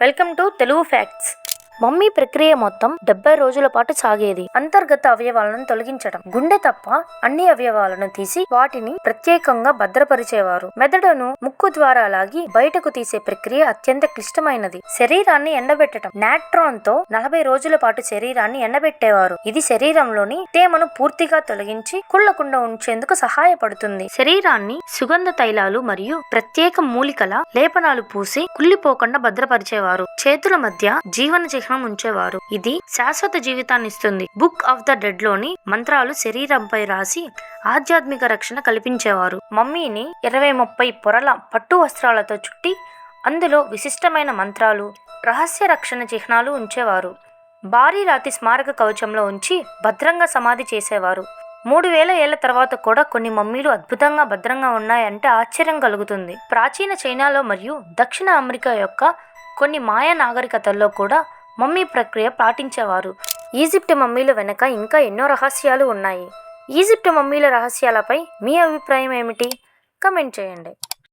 Welcome to Telugu facts. Mummy ప్రక్రియ మొత్తం 70 రోజుల పాటు సాగేది. అంతర్గత అవయవాలను తొలగించడం, గుండె తప్ప అన్ని అవయవాలను తీసి వాటిని ప్రత్యేకంగా భద్రపరిచేవారు. మెదడును ముక్కు ద్వారా లాగి బయటకు తీసే ప్రక్రియ అత్యంత క్లిష్టమైనది. శరీరాన్ని ఎండబెట్టడం, నాట్రాన్ తో 40 రోజుల పాటు శరీరాన్ని ఎండబెట్టేవారు. ఇది శరీరంలోని తేమను పూర్తిగా తొలగించి కుళ్లకుండా ఉంచేందుకు సహాయపడుతుంది. శరీరాన్ని సుగంధ తైలాలు మరియు ప్రత్యేక మూలికల లేపనాలు పూసి కుళ్ళిపోకుండా భద్రపరిచేవారు. చేతుల మధ్య జీవన చిహ్నం ఉంచేవారు. ఇది శాశ్వత జీవితాన్ని ఇస్తుంది. బుక్ ఆఫ్ ద డెడ్ లోని మంత్రాలు శరీరంపై రాసి ఆధ్యాత్మిక రక్షణ కల్పించేవారు. మమ్మీని 20-30 పొరల పట్టు వస్త్రాలతో చుట్టి అందులో విశిష్టమైన మంత్రాలు, రహస్య రక్షణ చిహ్నాలు ఉంచేవారు. భారీ రాతి స్మారక కవచంలో ఉంచి భద్రంగా సమాధి చేసేవారు. 3000 ఏళ్ల తర్వాత కూడా కొన్ని మమ్మీలు అద్భుతంగా భద్రంగా ఉన్నాయంటే ఆశ్చర్యం కలుగుతుంది. ప్రాచీన చైనాలో మరియు దక్షిణ అమెరికా యొక్క కొన్ని మాయా నాగరికతల్లో కూడా మమ్మీ ప్రక్రియ పాటించేవారు. ఈజిప్ట్ మమ్మీల వెనుక ఇంకా ఎన్నో రహస్యాలు ఉన్నాయి. ఈజిప్ట్ మమ్మీల రహస్యాలపై మీ అభిప్రాయం ఏమిటి? కమెంట్ చేయండి.